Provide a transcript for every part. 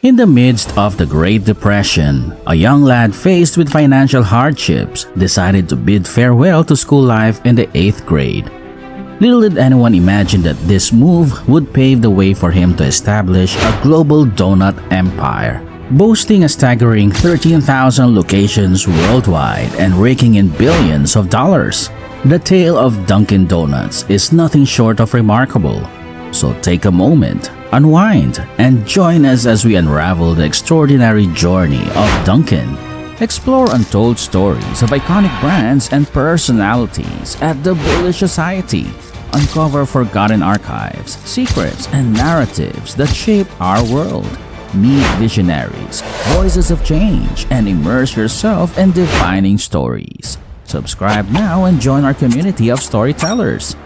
In the midst of the Great Depression, a young lad faced with financial hardships decided to bid farewell to school life in the 8th grade. Little did anyone imagine that this move would pave the way for him to establish a global donut empire, boasting a staggering 13,000 locations worldwide and raking in billions of dollars. The tale of Dunkin Donuts is nothing short of remarkable. So take a moment, unwind, and join us as we unravel the extraordinary journey of Dunkin. Explore untold stories of iconic brands and personalities at the Bullish Society. Uncover forgotten archives, secrets, and narratives that shaped our world. Meet visionaries, voices of change, and immerse yourself in defining stories. Subscribe now and join our community of storytellers.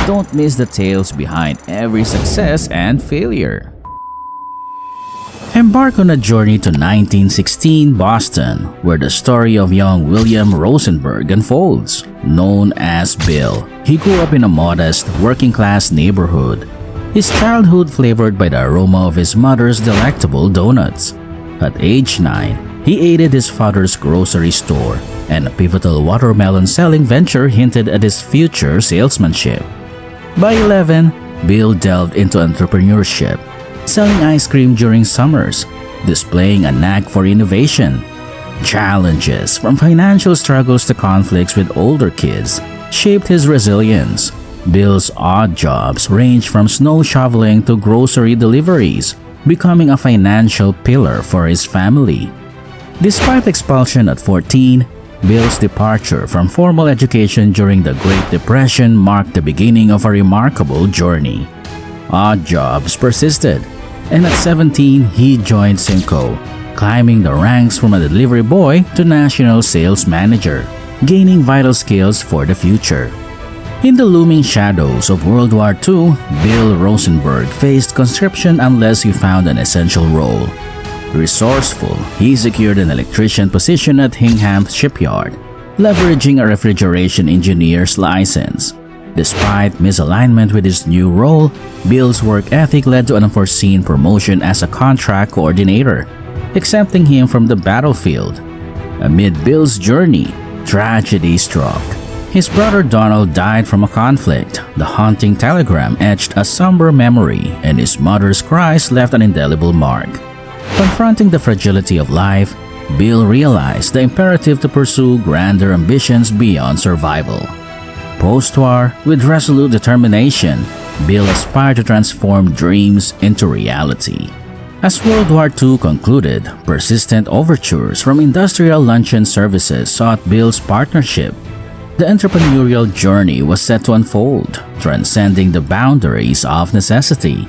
Don't miss the tales behind every success and failure. Embark on a journey to 1916 Boston, where the story of young William Rosenberg unfolds. Known as Bill, he grew up in a modest, working-class neighborhood. His childhood flavored by the aroma of his mother's delectable donuts. At age 9, he aided his father's grocery store, and a pivotal watermelon-selling venture hinted at his future salesmanship. By 11, Bill delved into entrepreneurship, selling ice cream during summers, displaying a knack for innovation. Challenges, from financial struggles to conflicts with older kids, shaped his resilience. Bill's odd jobs ranged from snow shoveling to grocery deliveries, becoming a financial pillar for his family. Despite expulsion at 14, Bill's departure from formal education during the Great Depression marked the beginning of a remarkable journey. Odd jobs persisted, and at 17 he joined Simcoe, climbing the ranks from a delivery boy to national sales manager, gaining vital skills for the future. In the looming shadows of World War II, Bill Rosenberg faced conscription unless he found an essential role. Resourceful, he secured an electrician position at Hingham Shipyard, leveraging a refrigeration engineer's license. Despite misalignment with his new role, Bill's work ethic led to an unforeseen promotion as a contract coordinator, exempting him from the battlefield. Amid Bill's journey, tragedy struck. His brother Donald died from a conflict. The haunting telegram etched a somber memory, and his mother's cries left an indelible mark. Confronting the fragility of life, Bill realized the imperative to pursue grander ambitions beyond survival. Post-war, with resolute determination, Bill aspired to transform dreams into reality. As World War II concluded, persistent overtures from industrial luncheon services sought Bill's partnership. The entrepreneurial journey was set to unfold, transcending the boundaries of necessity.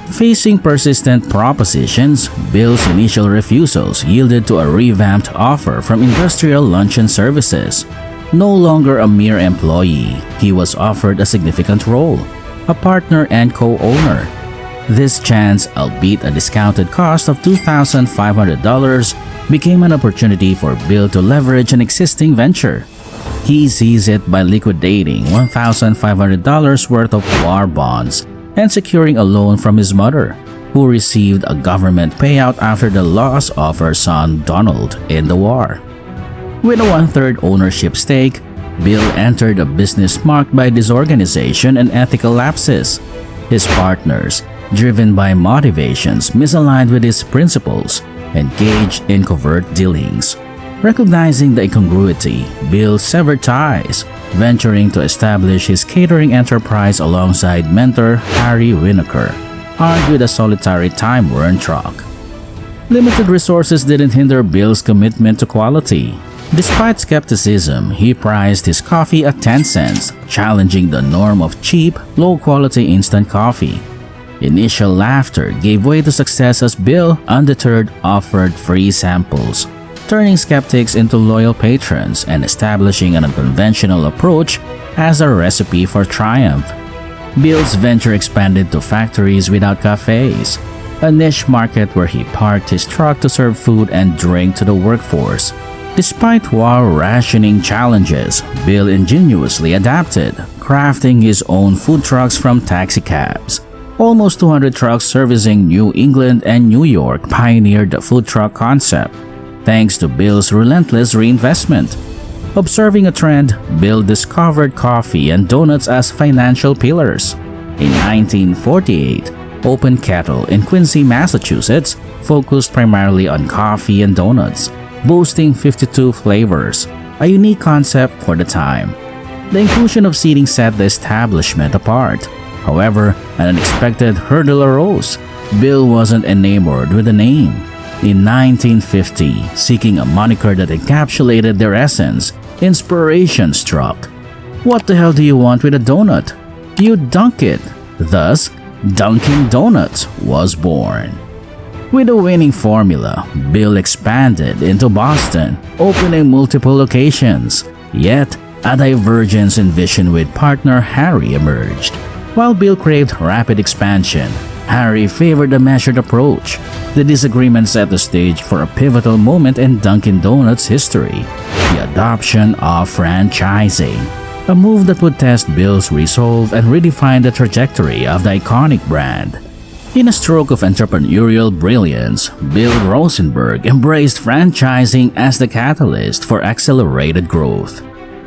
Facing persistent propositions, Bill's initial refusals yielded to a revamped offer from Industrial Luncheon Services. No longer a mere employee, he was offered a significant role, a partner and co-owner. This chance, albeit a discounted cost of $2,500, became an opportunity for Bill to leverage an existing venture. He seized it by liquidating $1,500 worth of war bonds and securing a loan from his mother, who received a government payout after the loss of her son Donald in the war. With a 1/3 ownership stake, Bill entered a business marked by disorganization and ethical lapses. His partners, driven by motivations misaligned with his principles, engaged in covert dealings. Recognizing the incongruity, Bill severed ties, venturing to establish his catering enterprise alongside mentor Harry Winokur, armed with a solitary time-worn truck. Limited resources didn't hinder Bill's commitment to quality. Despite skepticism, he priced his coffee at 10 cents, challenging the norm of cheap, low-quality instant coffee. Initial laughter gave way to success as Bill, undeterred, offered free samples, turning skeptics into loyal patrons and establishing an unconventional approach as a recipe for triumph. Bill's venture expanded to factories without cafes, a niche market where he parked his truck to serve food and drink to the workforce. Despite war rationing challenges, Bill ingeniously adapted, crafting his own food trucks from taxicabs. Almost 200 trucks servicing New England and New York pioneered the food truck concept, thanks to Bill's relentless reinvestment. Observing a trend, Bill discovered coffee and donuts as financial pillars. In 1948, Open Kettle in Quincy, Massachusetts, focused primarily on coffee and donuts, boasting 52 flavors, a unique concept for the time. The inclusion of seating set the establishment apart. However, an unexpected hurdle arose. Bill wasn't enamored with the name. In 1950, seeking a moniker that encapsulated their essence, inspiration struck. What the hell do you want with a donut? You dunk it. Thus, Dunkin Donuts was born. With a winning formula, Bill expanded into Boston, opening multiple locations. Yet, a divergence in vision with partner Harry emerged. While Bill craved rapid expansion, Harry favored a measured approach. The disagreement set the stage for a pivotal moment in Dunkin' Donuts history, the adoption of franchising, a move that would test Bill's resolve and redefine the trajectory of the iconic brand. In a stroke of entrepreneurial brilliance, Bill Rosenberg embraced franchising as the catalyst for accelerated growth.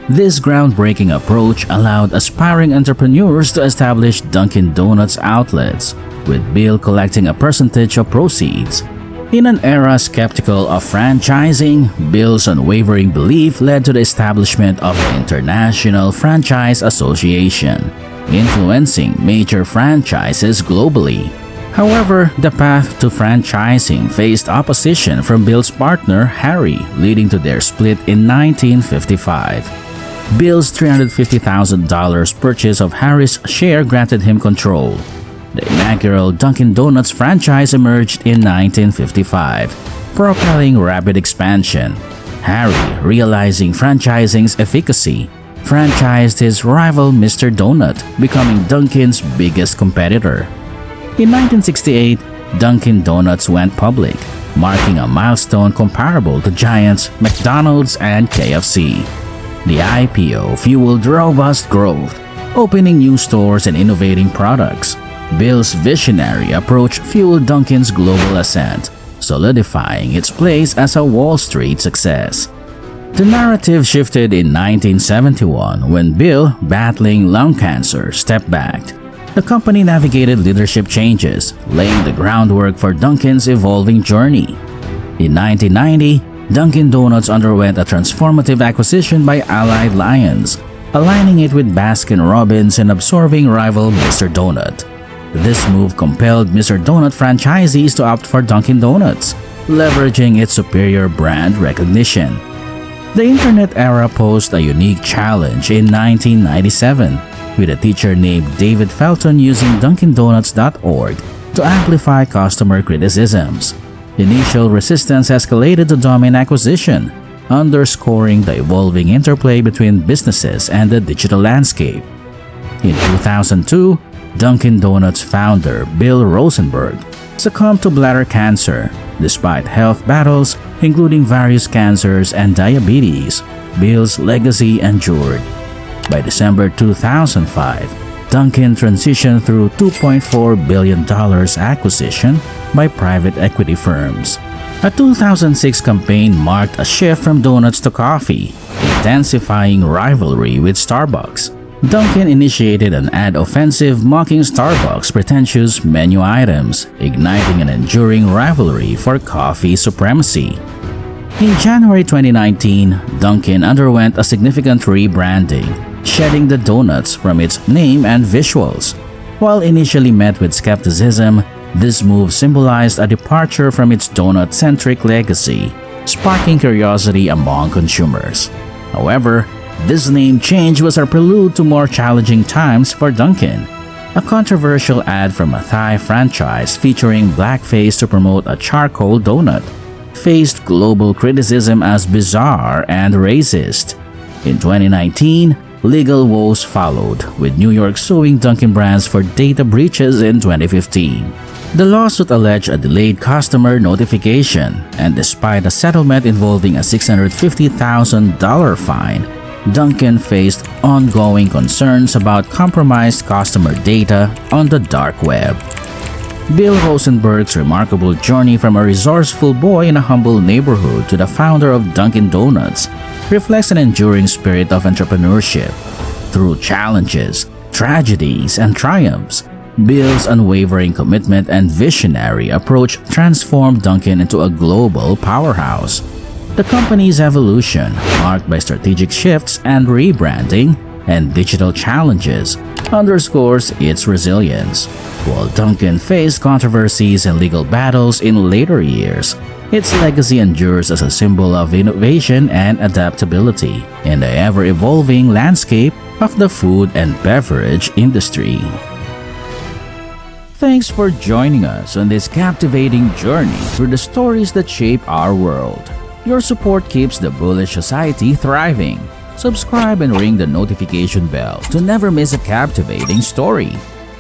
This groundbreaking approach allowed aspiring entrepreneurs to establish Dunkin' Donuts outlets, with Bill collecting a percentage of proceeds. In an era skeptical of franchising, Bill's unwavering belief led to the establishment of the International Franchise Association, influencing major franchises globally. However, the path to franchising faced opposition from Bill's partner Harry, leading to their split in 1955. Bill's $350,000 purchase of Harry's share granted him control. The inaugural Dunkin' Donuts franchise emerged in 1955, propelling rapid expansion. Harry, realizing franchising's efficacy, franchised his rival Mr. Donut, becoming Dunkin's biggest competitor. In 1968, Dunkin' Donuts went public, marking a milestone comparable to giants McDonald's and KFC. The IPO fueled robust growth, opening new stores and innovating products. Bill's visionary approach fueled Dunkin's global ascent, solidifying its place as a Wall Street success. The narrative shifted in 1971 when Bill, battling lung cancer, stepped back. The company navigated leadership changes, laying the groundwork for Dunkin's evolving journey. In 1990, Dunkin' Donuts underwent a transformative acquisition by Allied Lions, aligning it with Baskin-Robbins and absorbing rival Mr. Donut. This move compelled Mr. Donut franchisees to opt for Dunkin' Donuts, leveraging its superior brand recognition. The internet era posed a unique challenge in 1997, with a teacher named David Felton using DunkinDonuts.org to amplify customer criticisms. Initial resistance escalated to domain acquisition, underscoring the evolving interplay between businesses and the digital landscape. In 2002, Dunkin' Donuts founder Bill Rosenberg succumbed to bladder cancer. Despite health battles, including various cancers and diabetes, Bill's legacy endured. By December 2005, Dunkin' transitioned through $2.4 billion acquisition by private equity firms. A 2006 campaign marked a shift from donuts to coffee, intensifying rivalry with Starbucks. Dunkin' initiated an ad offensive mocking Starbucks' pretentious menu items, igniting an enduring rivalry for coffee supremacy. In January 2019, Dunkin' underwent a significant rebranding, shedding the donuts from its name and visuals. While initially met with skepticism, this move symbolized a departure from its donut-centric legacy, sparking curiosity among consumers. However, this name change was a prelude to more challenging times for Dunkin'. A controversial ad from a Thai franchise featuring blackface to promote a charcoal donut faced global criticism as bizarre and racist. In 2019, legal woes followed, with New York suing Dunkin' Brands for data breaches in 2015. The lawsuit alleged a delayed customer notification, and despite a settlement involving a $650,000 fine, Dunkin faced ongoing concerns about compromised customer data on the dark web. Bill Rosenberg's remarkable journey from a resourceful boy in a humble neighborhood to the founder of Dunkin Donuts reflects an enduring spirit of entrepreneurship. Through challenges, tragedies, and triumphs, Bill's unwavering commitment and visionary approach transformed Dunkin into a global powerhouse. The company's evolution, marked by strategic shifts and rebranding and digital challenges, underscores its resilience. While Dunkin faced controversies and legal battles in later years, its legacy endures as a symbol of innovation and adaptability in the ever-evolving landscape of the food and beverage industry. Thanks for joining us on this captivating journey through the stories that shape our world. Your support keeps the Bullish Society thriving. Subscribe and ring the notification bell to never miss a captivating story.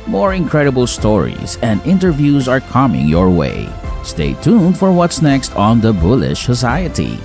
More incredible stories and interviews are coming your way. Stay tuned for what's next on the Bullish Society.